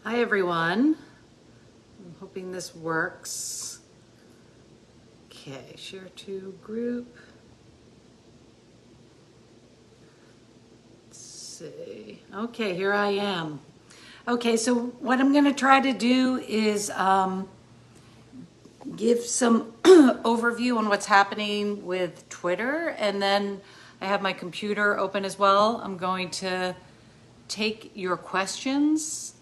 Hi everyone. I'm hoping this works. Okay, share to group. Let's see. Okay, here I am. Okay, so what I'm going to try to do is give some overview on what's happening with Twitter, and then I have my computer open as well. I'm going to take your questions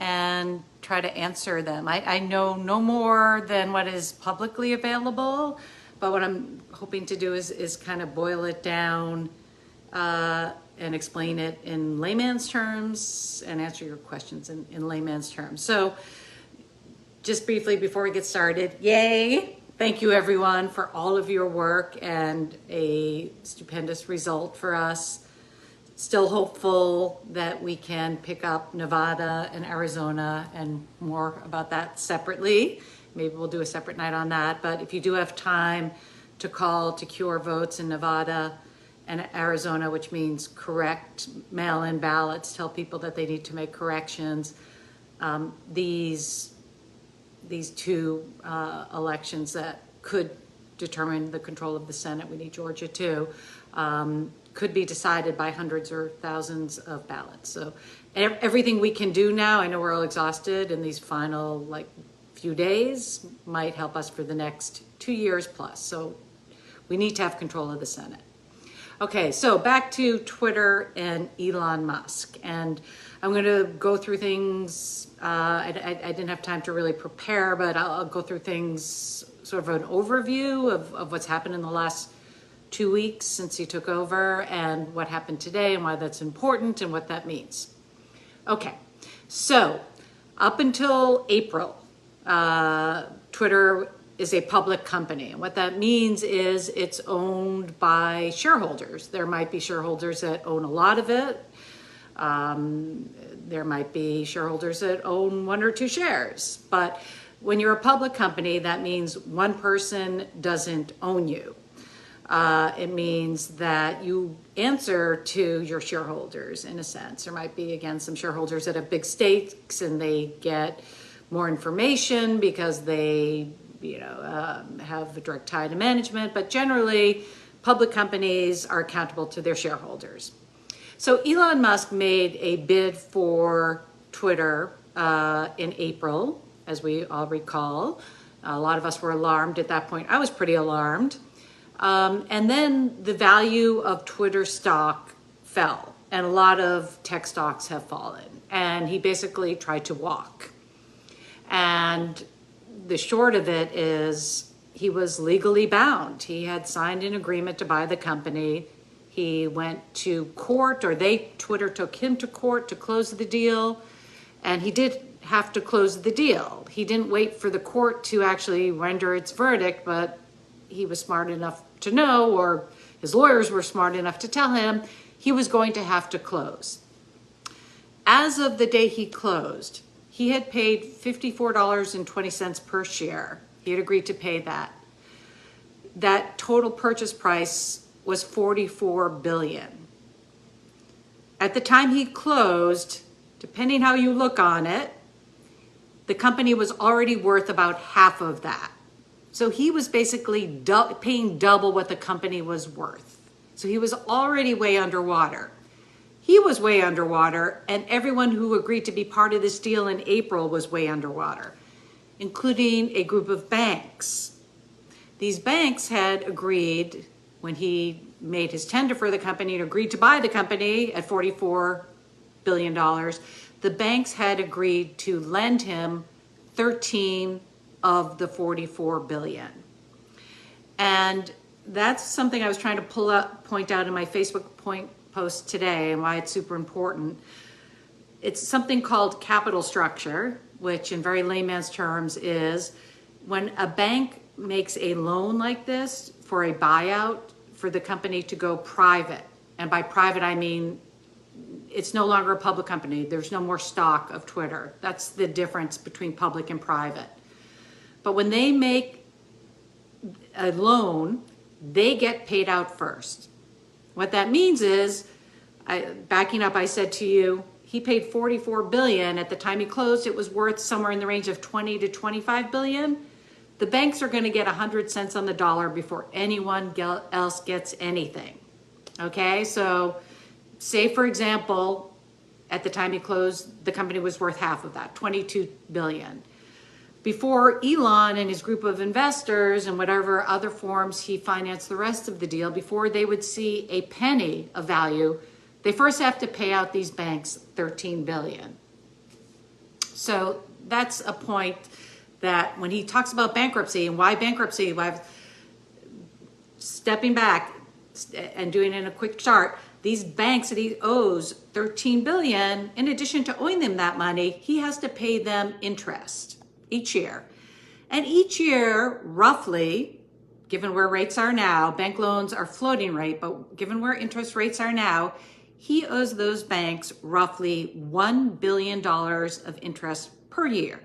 and try to answer them. I know no more than what is publicly available, but what I'm hoping to do is kind of boil it down and explain it in layman's terms and answer your questions in layman's terms. So just briefly before we get started, yay! Thank you everyone for all of your work and a stupendous result for us. Still hopeful that we can pick up Nevada and Arizona, and more about that separately. Maybe we'll do a separate night on that. But if you do have time to call to cure votes in Nevada and Arizona, which means correct mail-in ballots, tell people that they need to make corrections. These two elections that could determine the control of the Senate, we need Georgia too, could be decided by hundreds or thousands of ballots. So everything we can do now, I know we're all exhausted, and these final few days might help us for the next 2 years plus. So we need to have control of the Senate. Okay, so back to Twitter and Elon Musk. And I'm going to go through things. I didn't have time to really prepare, but I'll go through things, sort of an overview of what's happened in the last 2 weeks since he took over, and what happened today and why that's important and what that means. Okay, so up until April, Twitter is a public company. And what that means is it's owned by shareholders. There might be shareholders that own a lot of it. There might be shareholders that own 1 or 2 shares. But when you're a public company, that means one person doesn't own you. It means that you answer to your shareholders in a sense. There might be, again, some shareholders that have big stakes and they get more information because they, have a direct tie to management. But generally, public companies are accountable to their shareholders. So Elon Musk made a bid for Twitter in April, as we all recall. A lot of us were alarmed at that point. I was pretty alarmed. And then the value of Twitter stock fell, and a lot of tech stocks have fallen. And he basically tried to walk. And the short of it is he was legally bound. He had signed an agreement to buy the company. He went to court, or Twitter took him to court to close the deal. And he did have to close the deal. He didn't wait for the court to actually render its verdict, but he was smart enough to know, or his lawyers were smart enough to tell him, he was going to have to close. As of the day he closed, he had paid $54.20 per share. He had agreed to pay that. That total purchase price was $44 billion. At the time he closed, depending how you look on it, the company was already worth about half of that. So he was basically paying double what the company was worth. So he was already way underwater. He was way underwater, and everyone who agreed to be part of this deal in April was way underwater, including a group of banks. These banks had agreed, when he made his tender for the company and agreed to buy the company at $44 billion, the banks had agreed to lend him 13 of the $44 billion. And that's something I was trying to point out in my Facebook post today, and why it's super important. It's something called capital structure, which in very layman's terms is when a bank makes a loan like this for a buyout for the company to go private. And by private, I mean it's no longer a public company. There's no more stock of Twitter. That's the difference between public and private. But when they make a loan, they get paid out first. What that means is, backing up, I said to you, he paid 44 billion. At the time he closed, it was worth somewhere in the range of 20 to 25 billion. The banks are going to get 100 cents on the dollar before anyone else gets anything. Okay, so say for example, at the time he closed, the company was worth half of that, 22 billion. Before Elon and his group of investors and whatever other forms he financed the rest of the deal, before they would see a penny of value, they first have to pay out these banks 13 billion. So that's a point that when he talks about bankruptcy and why bankruptcy, why stepping back and doing it in a quick chart, these banks that he owes 13 billion, in addition to owing them that money, he has to pay them interest each year. And each year, roughly, given where rates are now, bank loans are floating rate, but given where interest rates are now, he owes those banks roughly $1 billion of interest per year.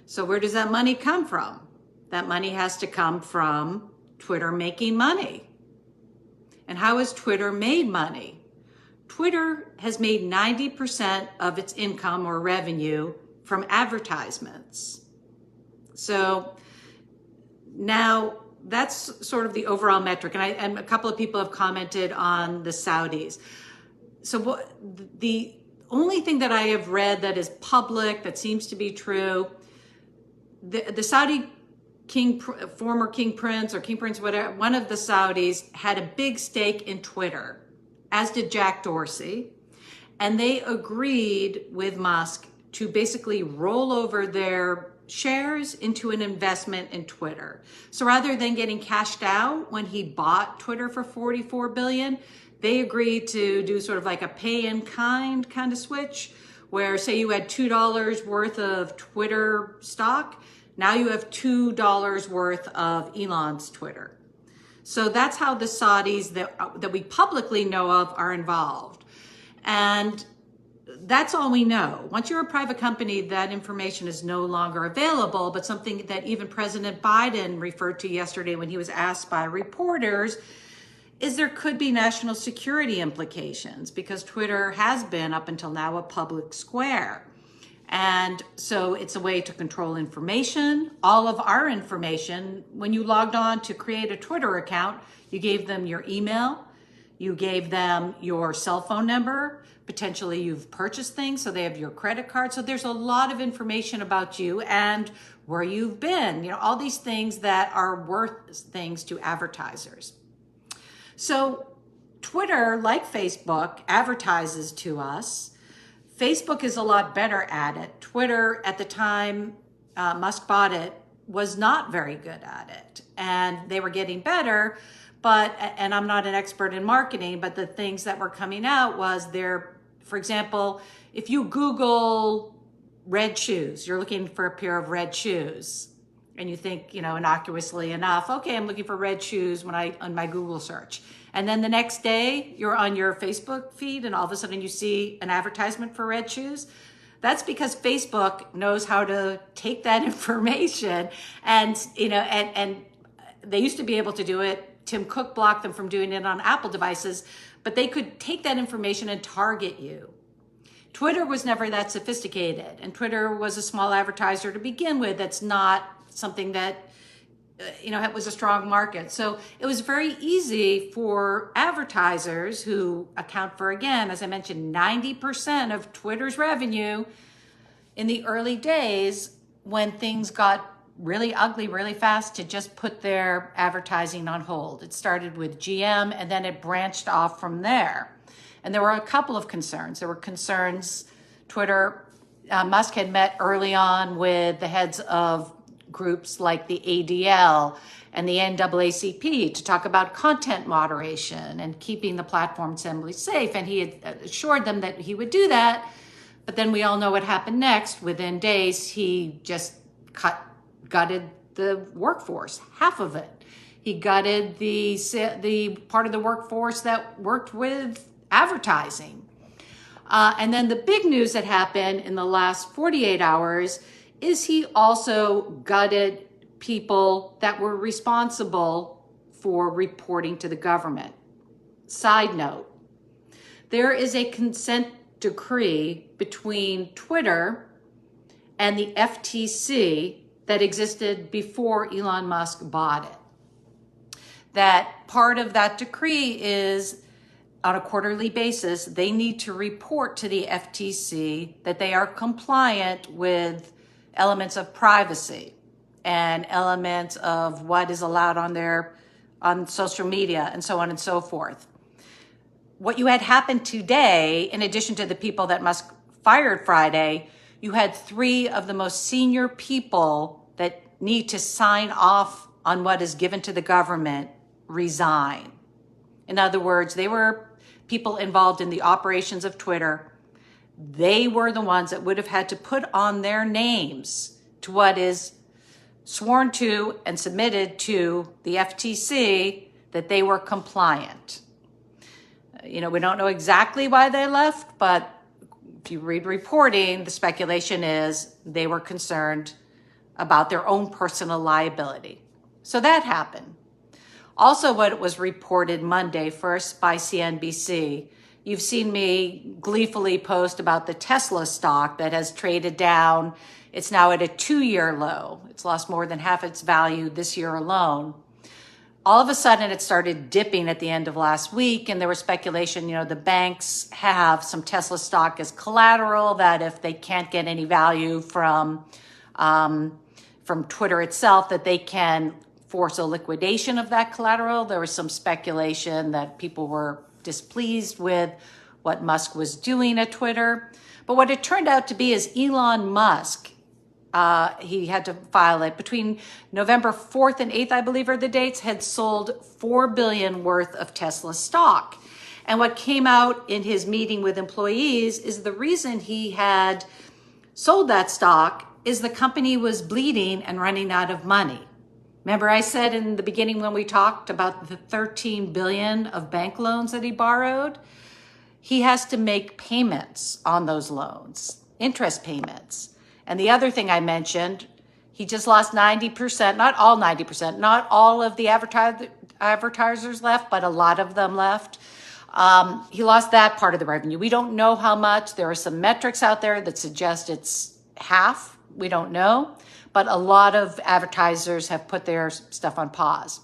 So where does that money come from? That money has to come from Twitter making money. And how has Twitter made money? Twitter has made 90% of its income or revenue from advertisements. So now that's sort of the overall metric. And a couple of people have commented on the Saudis. So the only thing that I have read that is public, that seems to be true, the Saudi king, former king prince or king prince, whatever, one of the Saudis had a big stake in Twitter, as did Jack Dorsey. And they agreed with Musk to basically roll over their shares into an investment in Twitter. So rather than getting cashed out when he bought Twitter for 44 billion, they agreed to do sort of like a pay in kind of switch, where say you had $2 worth of Twitter stock, now you have $2 worth of Elon's Twitter. So that's how the Saudis that we publicly know of are involved. And that's all we know. Once you're a private company, that information is no longer available, but something that even President Biden referred to yesterday when he was asked by reporters is there could be national security implications, because Twitter has been up until now a public square. And so it's a way to control information, all of our information. When you logged on to create a Twitter account, you gave them your email, you gave them your cell phone number, potentially you've purchased things, so they have your credit card. So there's a lot of information about you and where you've been, you know, all these things that are worth things to advertisers. So Twitter, like Facebook, advertises to us. Facebook is a lot better at it. Twitter, at the time Musk bought it, was not very good at it. And they were getting better, and I'm not an expert in marketing, but the things that were coming out was for example, if you Google red shoes, you're looking for a pair of red shoes, and you think, you know, innocuously enough, okay, I'm looking for red shoes on my Google search. And then the next day you're on your Facebook feed and all of a sudden you see an advertisement for red shoes. That's because Facebook knows how to take that information and, you know, and they used to be able to do it. Tim Cook blocked them from doing it on Apple devices, but they could take that information and target you. Twitter was never that sophisticated, and Twitter was a small advertiser to begin with. That's not something that, you know, it was a strong market. So it was very easy for advertisers who account for, again, as I mentioned, 90% of Twitter's revenue in the early days when things got really ugly really fast, to just put their advertising on hold. It started with GM and then it branched off from there. And there were a couple of concerns. There were concerns, Musk had met early on with the heads of groups like the ADL and the NAACP to talk about content moderation and keeping the platform assembly safe. And he had assured them that he would do that. But then we all know what happened next. Within days, he just gutted the workforce, half of it. He gutted the part of the workforce that worked with advertising. And then the big news that happened in the last 48 hours is he also gutted people that were responsible for reporting to the government. Side note, there is a consent decree between Twitter and the FTC that existed before Elon Musk bought it. That part of that decree is on a quarterly basis, they need to report to the FTC that they are compliant with elements of privacy and elements of what is allowed on social media and so on and so forth. What you had happen today, in addition to the people that Musk fired Friday, you had 3 of the most senior people that need to sign off on what is given to the government resign. In other words, they were people involved in the operations of Twitter. They were the ones that would have had to put on their names to what is sworn to and submitted to the FTC that they were compliant. We don't know exactly why they left, but if you read reporting, the speculation is they were concerned about their own personal liability. So that happened. Also, what was reported Monday, first by CNBC, you've seen me gleefully post about the Tesla stock that has traded down. It's now at a 2-year low. It's lost more than half its value this year alone. All of a sudden, it started dipping at the end of last week, and there was speculation, the banks have some Tesla stock as collateral, that if they can't get any value from Twitter itself, that they can force a liquidation of that collateral. There was some speculation that people were displeased with what Musk was doing at Twitter. But what it turned out to be is Elon Musk, he had to file it between November 4th and 8th, I believe are the dates, had sold $4 billion worth of Tesla stock. And what came out in his meeting with employees is the reason he had sold that stock is the company was bleeding and running out of money. Remember I said in the beginning when we talked about the $13 billion of bank loans that he borrowed? He has to make payments on those loans, interest payments. And the other thing I mentioned, he just lost 90%, not all 90%, not all of the advertisers left, but a lot of them left. He lost that part of the revenue. We don't know how much. There are some metrics out there that suggest it's half. We don't know. But a lot of advertisers have put their stuff on pause.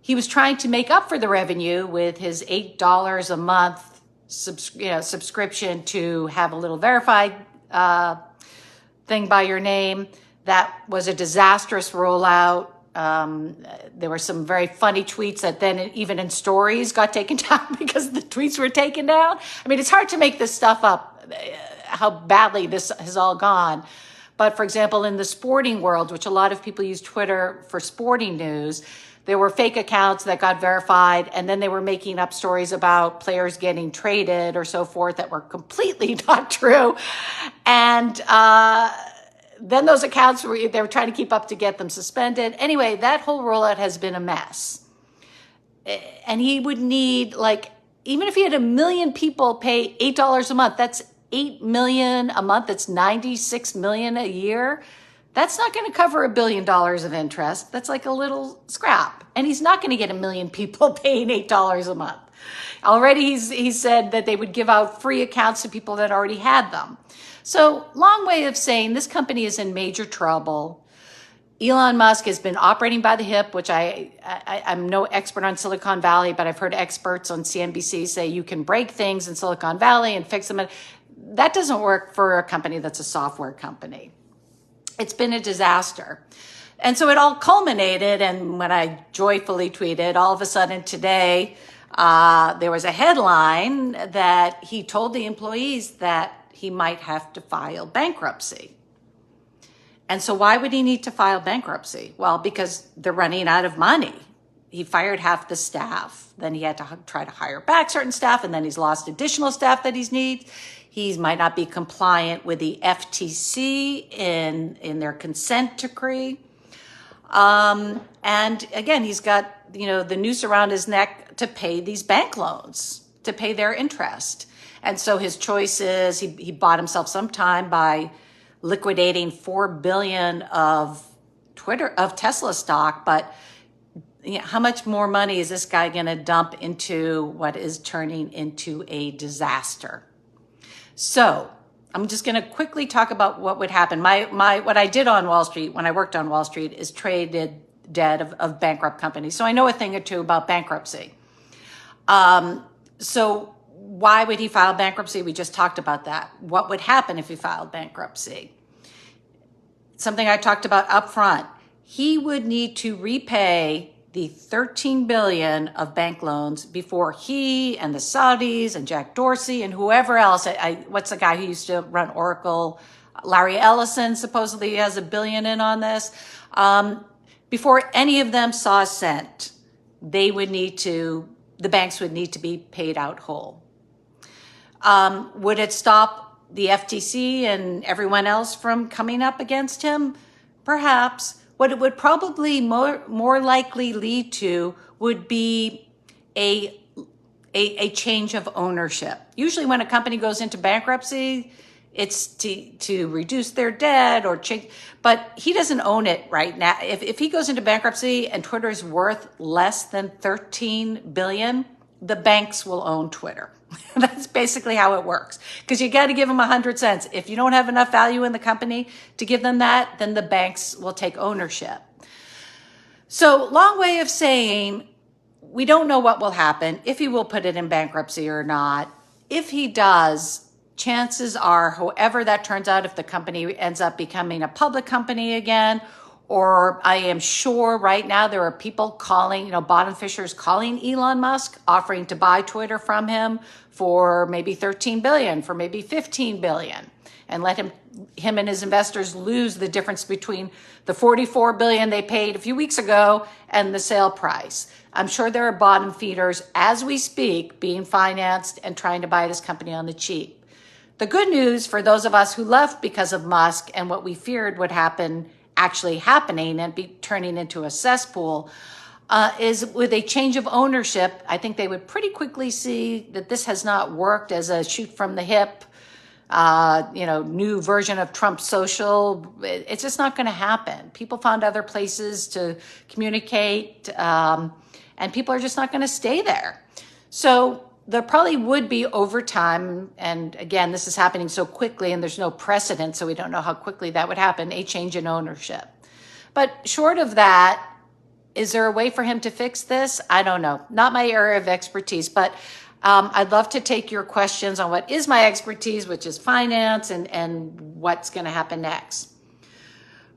He was trying to make up for the revenue with his $8 a month subscription to have a little verified thing by your name. That was a disastrous rollout. There were some very funny tweets that then even in stories got taken down because the tweets were taken down. I mean, it's hard to make this stuff up, how badly this has all gone. But for example, in the sporting world, which a lot of people use Twitter for sporting news, there were fake accounts that got verified, and then they were making up stories about players getting traded or so forth that were completely not true. And then those accounts, they were trying to keep up to get them suspended. Anyway, that whole rollout has been a mess. And he would need, even if he had 1 million people pay $8 a month, that's $8 million a month. That's $96 million a year. That's not going to cover $1 billion of interest. That's like a little scrap. And he's not going to get 1 million people paying $8 a month. Already he said that they would give out free accounts to people that already had them. So long way of saying this company is in major trouble. Elon Musk has been operating by the hip, which I'm no expert on Silicon Valley, but I've heard experts on CNBC say you can break things in Silicon Valley and fix them. That doesn't work for a company that's a software company. It's been a disaster. And so it all culminated, and when I joyfully tweeted, all of a sudden today, there was a headline that he told the employees that he might have to file bankruptcy. And so why would he need to file bankruptcy? Well, because they're running out of money. He fired half the staff. Then he had to try to hire back certain staff, and then he's lost additional staff that he needs. He might not be compliant with the FTC in their consent decree. And again, he's got, the noose around his neck to pay these bank loans, to pay their interest. And so his choice is he bought himself some time by liquidating $4 billion of Tesla stock. But how much more money is this guy going to dump into what is turning into a disaster? So I'm just going to quickly talk about what would happen. What I did on Wall Street when I worked on Wall Street is traded debt of bankrupt companies. So I know a thing or two about bankruptcy. So why would he file bankruptcy? We just talked about that. What would happen if he filed bankruptcy? Something I talked about up front. He would need to repay the $13 billion of bank loans before he and the Saudis and Jack Dorsey and whoever else, what's the guy who used to run Oracle? Larry Ellison supposedly has $1 billion in on this. Before any of them saw a cent, the banks would need to be paid out whole. Would it stop the FTC and everyone else from coming up against him? Perhaps. What it would probably more likely lead to would be a change of ownership. Usually when a company goes into bankruptcy, it's to reduce their debt or change, but he doesn't own it right now. If he goes into bankruptcy and Twitter is worth less than $13 billion, the banks will own Twitter. That's basically how it works. Because you got to give them 100 cents. If you don't have enough value in the company to give them that, then the banks will take ownership. So long way of saying, we don't know what will happen, if he will put it in bankruptcy or not. If he does, chances are, however that turns out, if the company ends up becoming a public company again, or I am sure right now there are people calling, bottom fishers calling Elon Musk, offering to buy Twitter from him for maybe 13 billion, for maybe 15 billion, and let him and his investors lose the difference between the 44 billion they paid a few weeks ago and the sale price. I'm sure there are bottom feeders as we speak being financed and trying to buy this company on the cheap. The good news for those of us who left because of Musk and what we feared would happen actually happening and be turning into a cesspool is with a change of ownership. I think they would pretty quickly see that this has not worked as a shoot from the hip, new version of Trump social. It's just not going to happen. People found other places to communicate, and people are just not going to stay there. So there probably would be over time, and again, this is happening so quickly and there's no precedent, so we don't know how quickly that would happen, a change in ownership. But short of that, is there a way for him to fix this? I don't know. Not my area of expertise, but I'd love to take your questions on what is my expertise, which is finance, and what's going to happen next.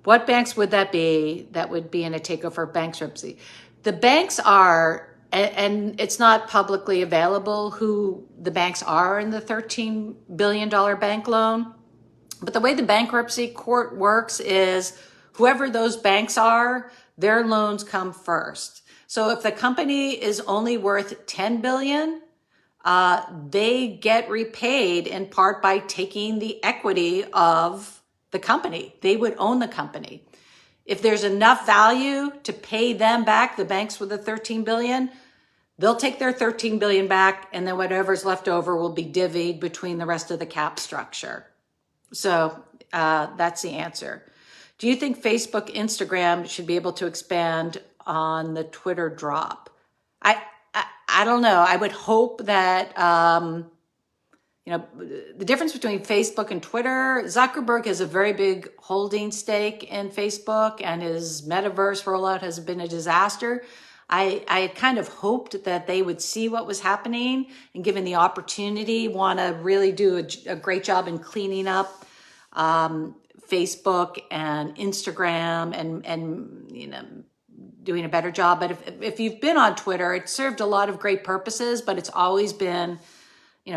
What banks would that be that would be in a takeover bankruptcy? The banks are, and it's not publicly available who the banks are in the $13 billion bank loan. But the way the bankruptcy court works is whoever those banks are, their loans come first. So if the company is only worth $10 billion, they get repaid in part by taking the equity of the company. They would own the company. If there's enough value to pay them back, the banks with the $13 billion, they'll take their $13 billion back, and then whatever's left over will be divvied between the rest of the cap structure. So that's the answer. Do you think Facebook, Instagram should be able to expand on the Twitter drop? I don't know. I would hope that, the difference between Facebook and Twitter, Zuckerberg has a very big holding stake in Facebook, and his metaverse rollout has been a disaster. I kind of hoped that they would see what was happening and, given the opportunity, want to really do a great job in cleaning up Facebook and Instagram and doing a better job. But if you've been on Twitter, it served a lot of great purposes, but it's always been,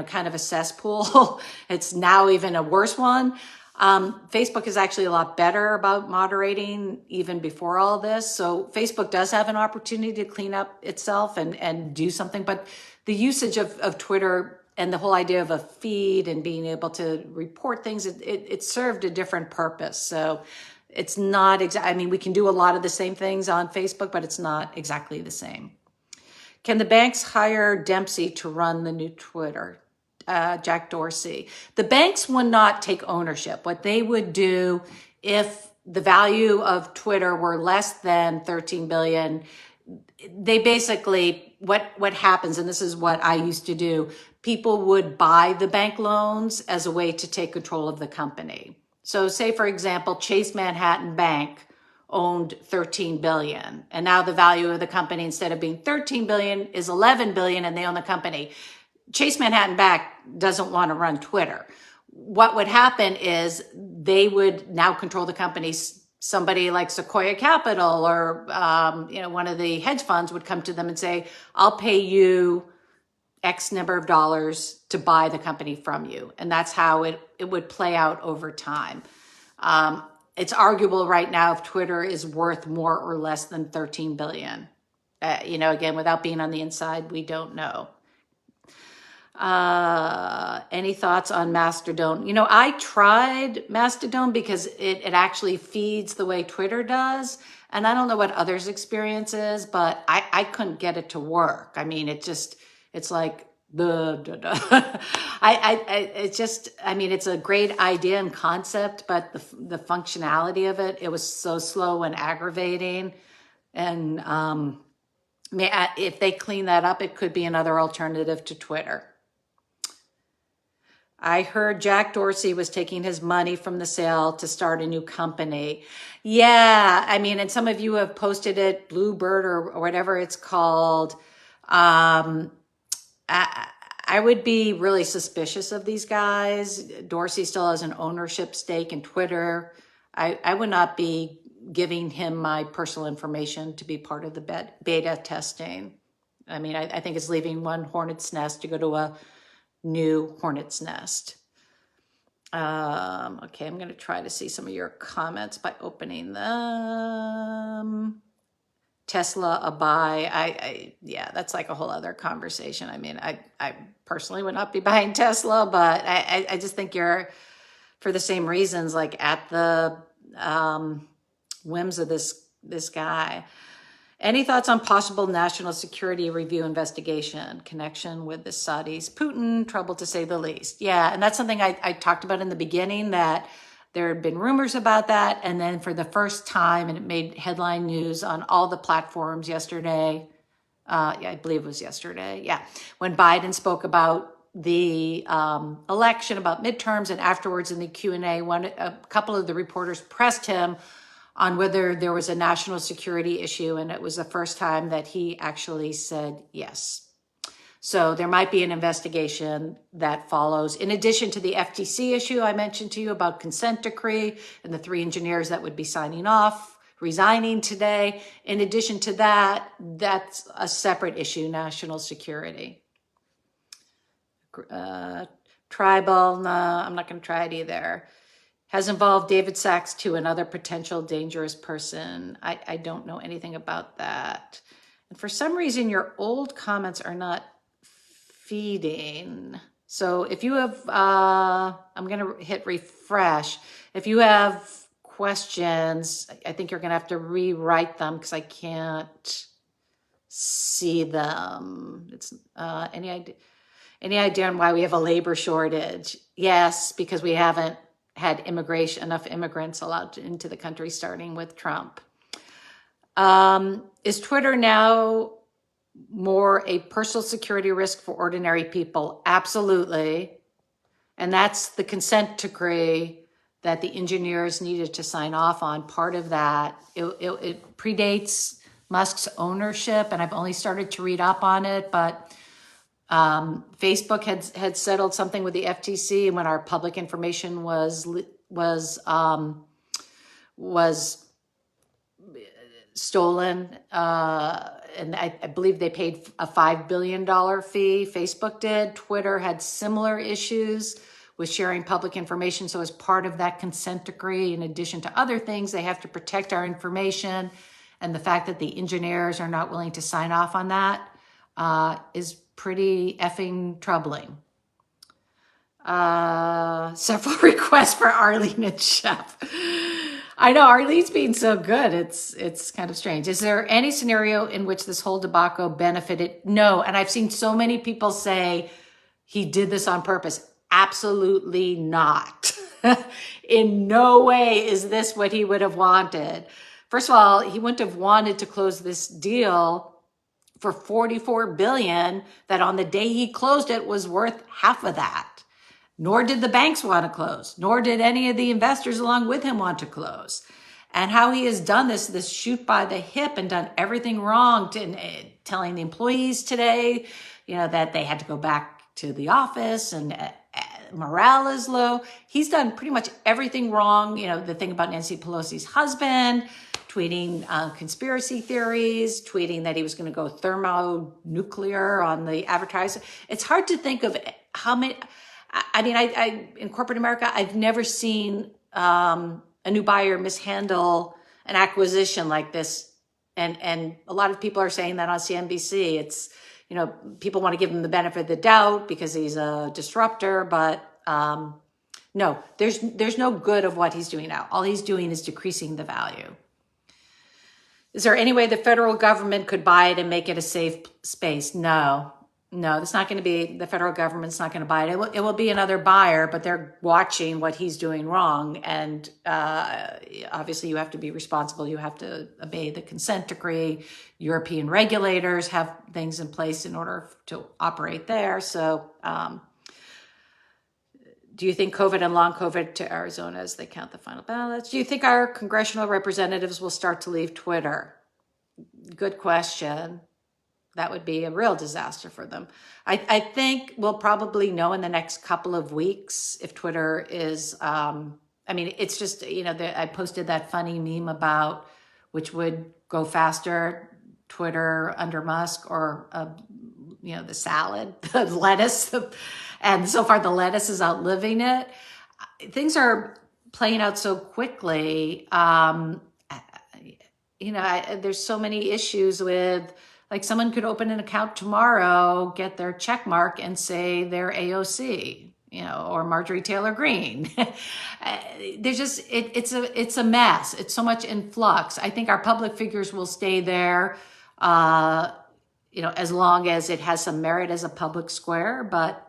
kind of a cesspool. It's now even a worse one. Facebook is actually a lot better about moderating even before all this. So Facebook does have an opportunity to clean up itself and do something. But the usage of Twitter and the whole idea of a feed and being able to report things, it served a different purpose. So it's not we can do a lot of the same things on Facebook, but it's not exactly the same. Can the banks hire Dempsey to run the new Twitter? Jack Dorsey. The banks would not take ownership. What they would do if the value of Twitter were less than 13 billion, they basically what happens, and this is what I used to do, people would buy the bank loans as a way to take control of the company. So say, for example, Chase Manhattan Bank owned 13 billion. And now the value of the company, instead of being 13 billion, is 11 billion, and they own the company. Chase Manhattan Bank doesn't want to run Twitter. What would happen is they would now control the company. Somebody like Sequoia Capital or one of the hedge funds would come to them and say, I'll pay you X number of dollars to buy the company from you. And that's how it would play out over time. It's arguable right now if Twitter is worth more or less than 13 billion. Again, without being on the inside, we don't know. Any thoughts on Mastodon? I tried Mastodon because it actually feeds the way Twitter does. And I don't know what others' experience is, but I couldn't get it to work. I mean, it's like, it's a great idea and concept, but the functionality of it was so slow and aggravating. And if they clean that up, it could be another alternative to Twitter. I heard Jack Dorsey was taking his money from the sale to start a new company. Yeah, and some of you have posted it, Bluebird or whatever it's called. I would be really suspicious of these guys. Dorsey still has an ownership stake in Twitter. I would not be giving him my personal information to be part of the beta testing. I think it's leaving one hornet's nest to go to a new hornet's nest. Okay, I'm going to try to see some of your comments by opening them. Tesla, a buy. Yeah, that's like a whole other conversation. I personally would not be buying Tesla, but I just think you're, for the same reasons, like at the whims of this guy. Any thoughts on possible national security review investigation connection with the Saudis? Putin, trouble to say the least. Yeah, and that's something I talked about in the beginning, that there had been rumors about that. And then for the first time, and it made headline news on all the platforms yesterday. I believe it was yesterday. Yeah, when Biden spoke about the election, about midterms, and afterwards in the Q&A, a couple of the reporters pressed him on whether there was a national security issue, and it was the first time that he actually said yes. So there might be an investigation that follows, in addition to the FTC issue I mentioned to you about consent decree and the 3 engineers that would be resigning today. In addition to that, that's a separate issue, national security. Tribal, no, I'm not going to try it either. Has involved David Sachs too, another potential dangerous person. I don't know anything about that. And for some reason, your old comments are not feeding. So if you have, I'm going to hit refresh. If you have questions, I think you're going to have to rewrite them because I can't see them. It's any idea on why we have a labor shortage? Yes, because we haven't had enough immigrants allowed into the country, starting with Trump. Is Twitter now more a personal security risk for ordinary people? Absolutely. And that's the consent decree that the engineers needed to sign off on. Part of that, it predates Musk's ownership, and I've only started to read up on it, but Facebook had settled something with the FTC when our public information was stolen, and I believe they paid a $5 billion fee. Facebook did. Twitter had similar issues with sharing public information. So as part of that consent decree, in addition to other things, they have to protect our information. And the fact that the engineers are not willing to sign off on that is pretty effing troubling. Several requests for Arlene and Chef. I know Arlene's being so good. It's kind of strange. Is there any scenario in which this whole debacle benefited? No. And I've seen so many people say he did this on purpose. Absolutely not. In no way is this what he would have wanted. First of all, he wouldn't have wanted to close this deal for 44 billion that on the day he closed it was worth half of that. Nor did the banks want to close, nor did any of the investors along with him want to close. And how he has done this shoot by the hip and done everything wrong, telling the employees today, that they had to go back to the office and morale is low. He's done pretty much everything wrong. The thing about Nancy Pelosi's husband, tweeting conspiracy theories, tweeting that he was going to go thermonuclear on the advertising. It's hard to think of how many. I in corporate America, I've never seen a new buyer mishandle an acquisition like this. And a lot of people are saying that on CNBC. It's, people want to give him the benefit of the doubt because he's a disruptor, but no, there's no good of what he's doing now. All he's doing is decreasing the value. Is there any way the federal government could buy it and make it a safe space? No, it's not going to be, the federal government's not going to buy it. It will be another buyer, but they're watching what he's doing wrong. And obviously you have to be responsible. You have to obey the consent decree. European regulators have things in place in order to operate there. So do you think COVID and long COVID to Arizona as they count the final ballots? Do you think our congressional representatives will start to leave Twitter? Good question. That would be a real disaster for them. I think we'll probably know in the next couple of weeks if Twitter is, it's just, I posted that funny meme about which would go faster, Twitter under Musk or, the salad, the lettuce. And so far the lettuce is outliving it. Things are playing out so quickly. There's so many issues with, like, someone could open an account tomorrow, get their check mark and say they're AOC, or Marjorie Taylor Greene. There's just, it's a mess. It's so much in flux. I think our public figures will stay there, as long as it has some merit as a public square, but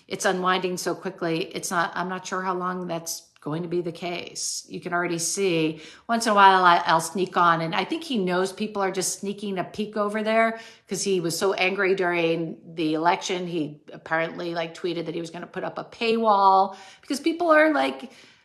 it's unwinding so quickly. I'm not sure how long that's going to be the case. You can already see once in a while I'll sneak on, and I think he knows people are just sneaking a peek over there because he was so angry during the election. He apparently tweeted that he was going to put up a paywall because people are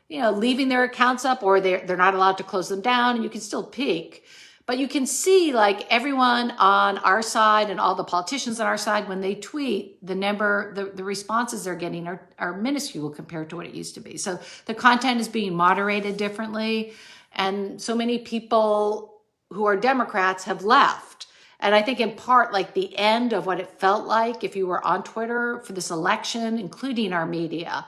leaving their accounts up, or they're not allowed to close them down, and you can still peek. But you can see everyone on our side and all the politicians on our side, when they tweet, the responses they're getting are minuscule compared to what it used to be. So the content is being moderated differently. And so many people who are Democrats have left. And I think in part, the end of what it felt like if you were on Twitter for this election, including our media,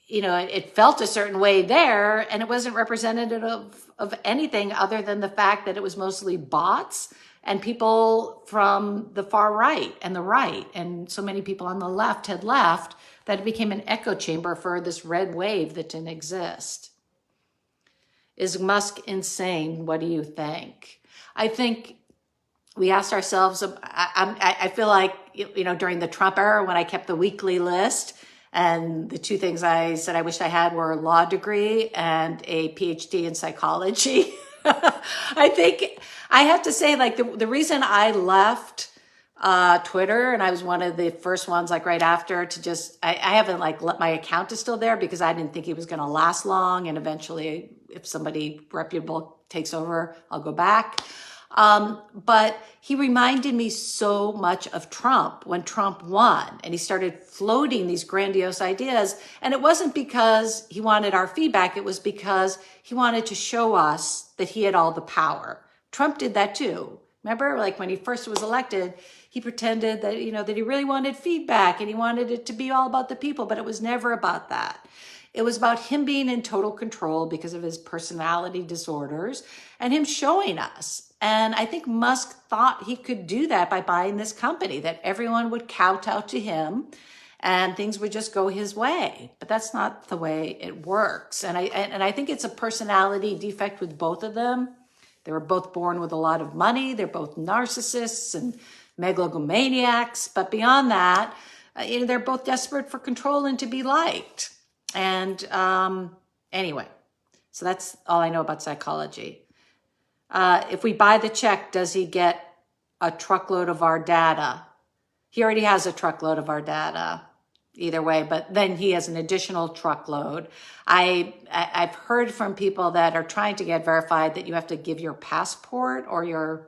it felt a certain way there, and it wasn't representative of anything other than the fact that it was mostly bots and people from the far right and the right. And so many people on the left had left that it became an echo chamber for this red wave that didn't exist. Is Musk insane? What do you think? I think we asked ourselves, I feel like, during the Trump era when I kept the weekly list, and the two things I said I wished I had were a law degree and a PhD in psychology. I think I have to say, the reason I left Twitter, and I was one of the first ones, right after, to just, I haven't let my account is still there because I didn't think he was going to last long. And eventually, if somebody reputable takes over, I'll go back. But he reminded me so much of Trump when Trump won, and he started floating these grandiose ideas. And it wasn't because he wanted our feedback. It was because he wanted to show us that he had all the power. Trump did that too. Remember, when he first was elected, he pretended that, that he really wanted feedback and he wanted it to be all about the people, but it was never about that. It was about him being in total control because of his personality disorders and him showing us. And I think Musk thought he could do that by buying this company, that everyone would kowtow to him and things would just go his way. But that's not the way it works. And I think it's a personality defect with both of them. They were both born with a lot of money. They're both narcissists and megalomaniacs. But beyond that, they're both desperate for control and to be liked. And anyway, so that's all I know about psychology. If we buy the check, does he get a truckload of our data? He already has a truckload of our data either way, but then he has an additional truckload. I've heard from people that are trying to get verified that you have to give your passport or your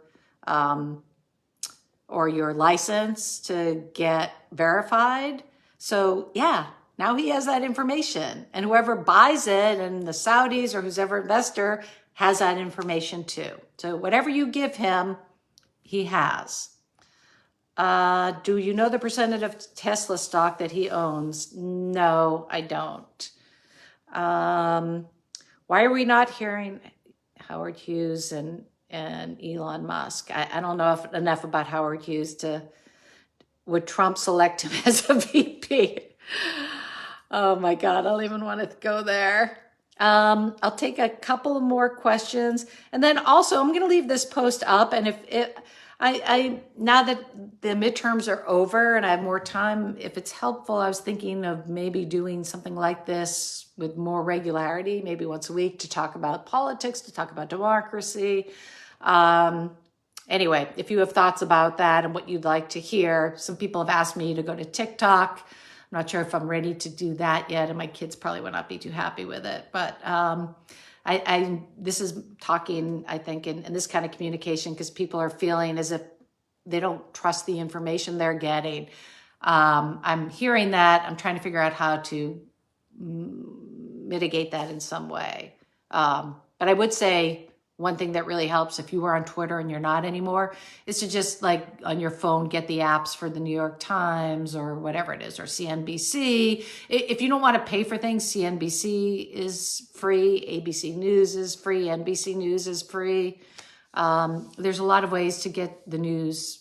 license to get verified. So yeah, now he has that information, and whoever buys it, and the Saudis or whoever investor has that information too. So whatever you give him, he has. Do you know the percentage of Tesla stock that he owns? No, I don't. Why are we not hearing Howard Hughes and Elon Musk? I don't know enough about Howard Hughes would Trump select him as a VP? Oh my God, I don't even want to go there. I'll take a couple of more questions, and then also I'm going to leave this post up. And I now that the midterms are over and I have more time, if it's helpful, I was thinking of maybe doing something like this with more regularity, maybe once a week, to talk about politics, to talk about democracy. Anyway, if you have thoughts about that and what you'd like to hear, some people have asked me to go to TikTok. I'm not sure if I'm ready to do that yet, and my kids probably would not be too happy with it. But this is talking, I think, in this kind of communication, because people are feeling as if they don't trust the information they're getting. I'm hearing that. I'm trying to figure out how to mitigate that in some way. But I would say one thing that really helps if you were on Twitter and you're not anymore is to just, like, on your phone, get the apps for the New York Times or whatever it is, or CNBC. If you don't want to pay for things, CNBC is free, ABC News is free, NBC News is free. There's a lot of ways to get the news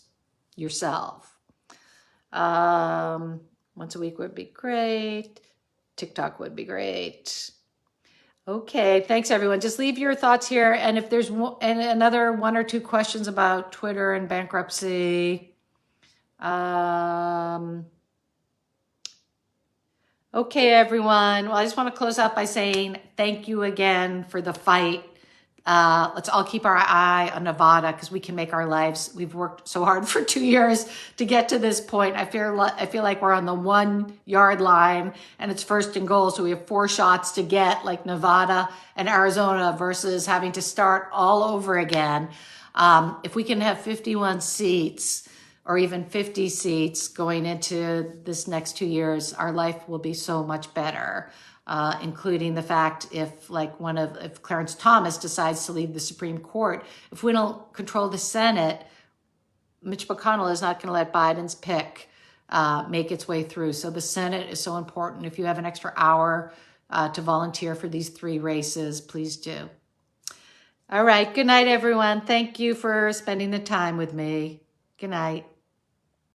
yourself. Once a week would be great. TikTok would be great. Okay, thanks everyone. Just leave your thoughts here. And if there's another one or two questions about Twitter and bankruptcy. Okay, everyone. Well, I just want to close out by saying thank you again for the fight. Let's all keep our eye on Nevada, because we can make our lives. We've worked so hard for 2 years to get to this point. I feel like we're on the 1 yard line and it's first and goal. So we have 4 shots to get, like Nevada and Arizona, versus having to start all over again. If we can have 51 seats or even 50 seats going into this next 2 years, our life will be so much better. Including the fact if Clarence Thomas decides to leave the Supreme Court, if we don't control the Senate, Mitch McConnell is not going to let Biden's pick make its way through. So the Senate is so important. If you have an extra hour to volunteer for these 3 races, please do. All right. Good night, everyone. Thank you for spending the time with me. Good night.